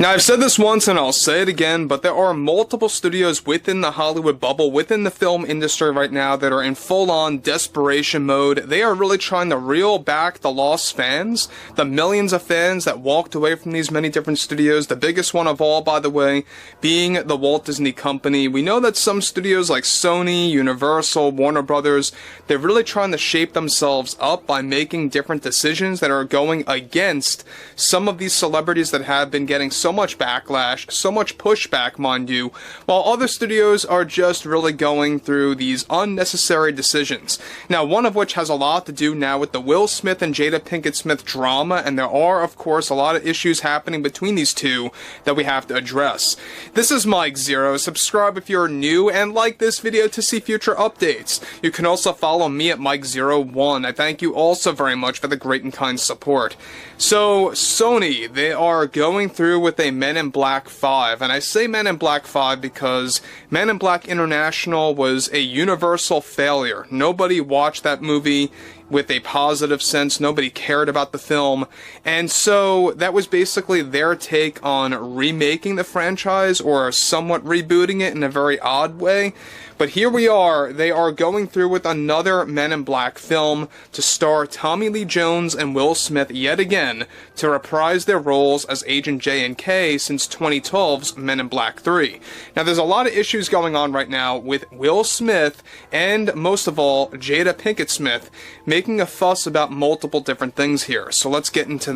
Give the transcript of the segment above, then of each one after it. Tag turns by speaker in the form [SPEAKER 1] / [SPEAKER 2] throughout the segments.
[SPEAKER 1] Now, I've said this once and I'll say it again, but there are multiple studios within the Hollywood bubble, within the film industry right now, that are in full-on desperation mode. They are really trying to reel back the lost fans, the millions of fans that walked away from these many different studios. The biggest one of all, by the way, being the Walt Disney Company. We know that some studios like Sony, Universal, Warner Brothers, they're really trying to shape themselves up by making different decisions that are going against some of these celebrities that have been getting so much backlash, so much pushback, mind you, while other studios are just really going through these unnecessary decisions. Now, one of which has a lot to do now with the Will Smith and Jada Pinkett Smith drama, and there are, of course, a lot of issues happening between these two that we have to address. This is Mike Zero. Subscribe if you're new, and like this video to see future updates. You can also follow me at Mike01. I thank you also very much for the great and kind support. So, Sony, they are going through with a Men in Black 5, and I say Men in Black 5 because Men in Black International was a universal failure. Nobody watched that movie with a positive sense. Nobody cared about the film, and so that was basically their take on remaking the franchise, or somewhat rebooting it in a very odd way. But here we are, they are going through with another Men in Black film to star Tommy Lee Jones and Will Smith yet again to reprise their roles as Agent J and K since 2012's Men in Black 3. Now, there's a lot of issues going on right now with Will Smith and, most of all, Jada Pinkett Smith making a fuss about multiple different things here. So let's get into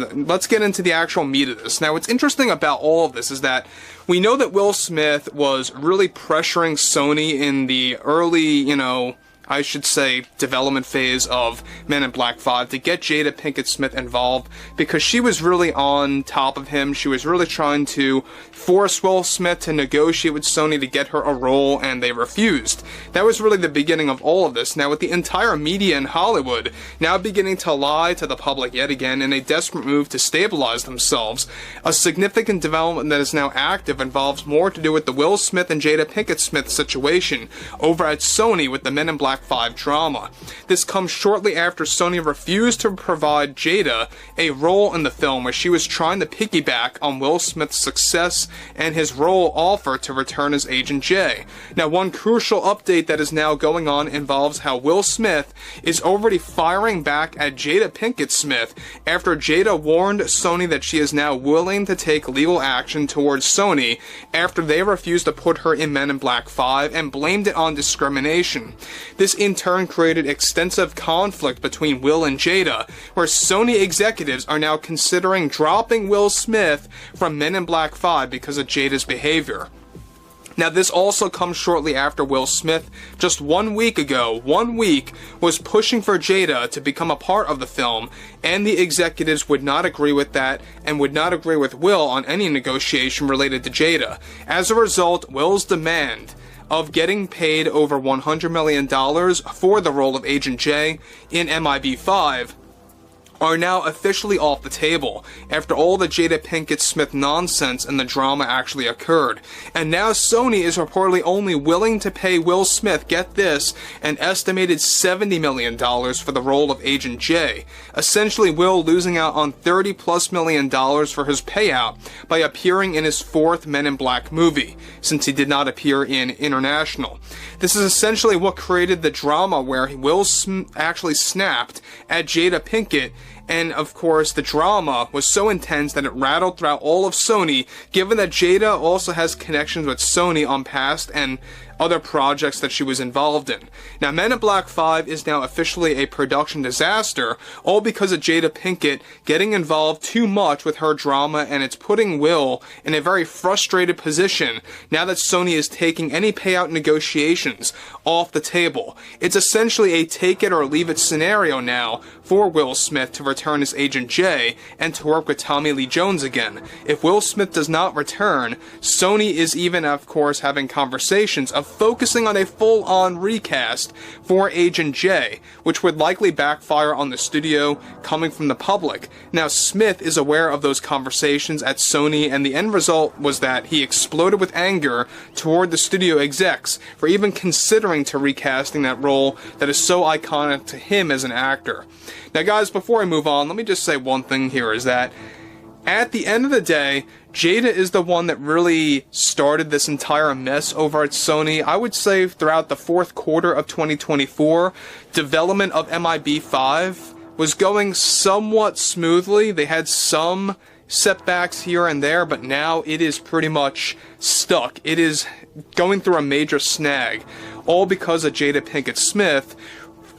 [SPEAKER 1] the actual meat of this. Now, what's interesting about all of this is that we know that Will Smith was really pressuring Sony in the early, I should say, development phase of Men in Black 5 to get Jada Pinkett Smith involved, because she was really on top of him. She was really trying to force Will Smith to negotiate with Sony to get her a role, and they refused. That was really the beginning of all of this. Now, with the entire media in Hollywood now beginning to lie to the public yet again in a desperate move to stabilize themselves, a significant development that is now active involves more to do with the Will Smith and Jada Pinkett Smith situation over at Sony with the Men in Black 5 drama. This comes shortly after Sony refused to provide Jada a role in the film, where she was trying to piggyback on Will Smith's success and his role offer to return as Agent J. Now, one crucial update that is now going on involves how Will Smith is already firing back at Jada Pinkett Smith after Jada warned Sony that she is now willing to take legal action towards Sony after they refused to put her in Men in Black 5 and blamed it on discrimination. This in turn created extensive conflict between Will and Jada, where Sony executives are now considering dropping Will Smith from Men in Black 5 because of Jada's behavior. Now, this also comes shortly after Will Smith, just 1 week ago, was pushing for Jada to become a part of the film, and the executives would not agree with that, and would not agree with Will on any negotiation related to Jada. As a result, Will's demand of getting paid over $100 million for the role of Agent J in MIB 5 are now officially off the table after all the Jada Pinkett Smith nonsense and the drama actually occurred. And now Sony is reportedly only willing to pay Will Smith, get this, an estimated $70 million for the role of Agent J. Essentially, Will losing out on $30+ million for his payout by appearing in his 4th Men in Black movie, since he did not appear in International. This is essentially what created the drama where Will actually snapped at Jada Pinkett, and of course the drama was so intense that it rattled throughout all of Sony, given that Jada also has connections with Sony on past and other projects that she was involved in. Now, Men in Black 5 is now officially a production disaster, all because of Jada Pinkett getting involved too much with her drama, and it's putting Will in a very frustrated position now that Sony is taking any payout negotiations off the table. It's essentially a take it or leave it scenario now for Will Smith to return as Agent J and to work with Tommy Lee Jones again. If Will Smith does not return, Sony is even, of course, having conversations of focusing on a full-on recast for Agent J, which would likely backfire on the studio coming from the public. Now, Smith is aware of those conversations at Sony, and the end result was that he exploded with anger toward the studio execs for even considering to recasting that role that is so iconic to him as an actor. Now, guys, before I move on, let me just say one thing here, is that at the end of the day, Jada is the one that really started this entire mess over at Sony. I would say throughout the fourth quarter of 2024, development of MIB5 was going somewhat smoothly. They had some setbacks here and there, but now it is pretty much stuck. It is going through a major snag, all because of Jada Pinkett Smith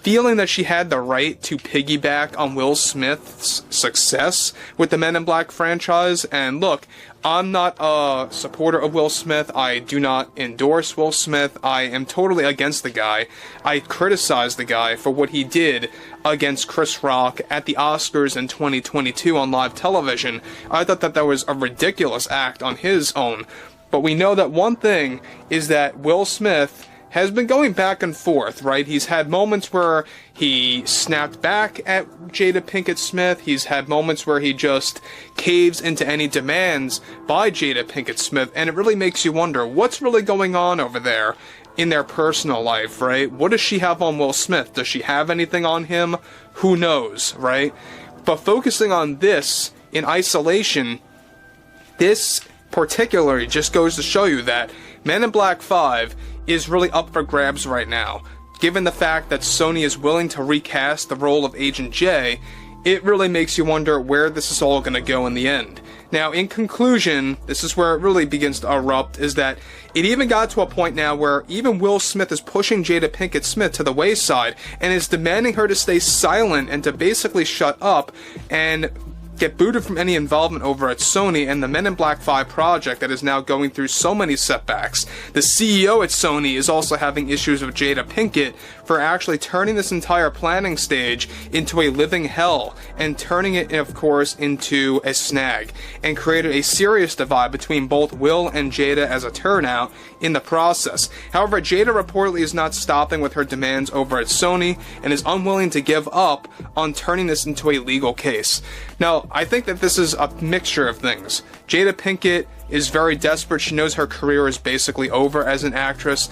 [SPEAKER 1] feeling that she had the right to piggyback on Will Smith's success with the Men in Black franchise. And look, I'm not a supporter of Will Smith. I do not endorse Will Smith. I am totally against the guy. I criticize the guy for what he did against Chris Rock at the Oscars in 2022 on live television. I thought that was a ridiculous act on his own. But we know that one thing is that Will Smith has been going back and forth, right? He's had moments where he snapped back at Jada Pinkett Smith. He's had moments where he just caves into any demands by Jada Pinkett Smith. And it really makes you wonder, what's really going on over there in their personal life, right? What does she have on Will Smith? Does she have anything on him? Who knows, right? But focusing on this in isolation, this particularly just goes to show you that Men in Black 5 is really up for grabs right now. Given the fact that Sony is willing to recast the role of Agent J, it really makes you wonder where this is all going to go in the end. Now, in conclusion, this is where it really begins to erupt, is that it even got to a point now where even Will Smith is pushing Jada Pinkett Smith to the wayside and is demanding her to stay silent and to basically shut up and get booted from any involvement over at Sony and the Men in Black 5 project that is now going through so many setbacks. The CEO at Sony is also having issues with Jada Pinkett for actually turning this entire planning stage into a living hell and turning it, of course, into a snag, and created a serious divide between both Will and Jada as a turnout in the process. However, Jada reportedly is not stopping with her demands over at Sony and is unwilling to give up on turning this into a legal case. Now, I think that this is a mixture of things. Jada Pinkett is very desperate. She knows her career is basically over as an actress.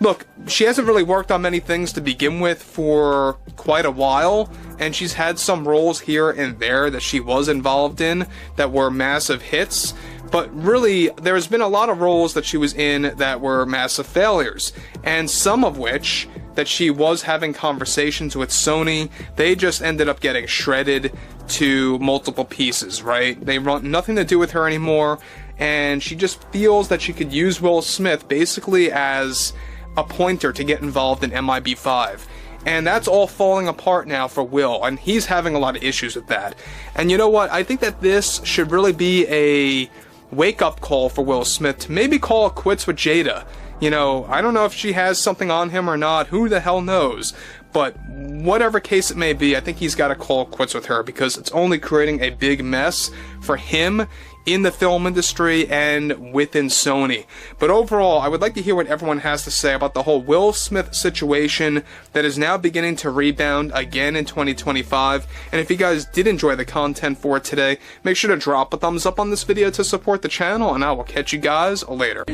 [SPEAKER 1] Look, she hasn't really worked on many things to begin with for quite a while, and she's had some roles here and there that she was involved in that were massive hits, but really, there's been a lot of roles that she was in that were massive failures, and some of which that she was having conversations with Sony, they just ended up getting shredded to multiple pieces, right? They want nothing to do with her anymore, and she just feels that she could use Will Smith basically as a pointer to get involved in MIB5. And that's all falling apart now for Will, and he's having a lot of issues with that. And you know what? I think that this should really be a wake-up call for Will Smith to maybe call it quits with Jada. You know, I don't know if she has something on him or not, who the hell knows, but whatever case it may be, I think he's got to call it quits with her, because it's only creating a big mess for him in the film industry and within Sony. But overall, I would like to hear what everyone has to say about the whole Will Smith situation that is now beginning to rebound again in 2025. And if you guys did enjoy the content for today, make sure to drop a thumbs up on this video to support the channel, and I will catch you guys later.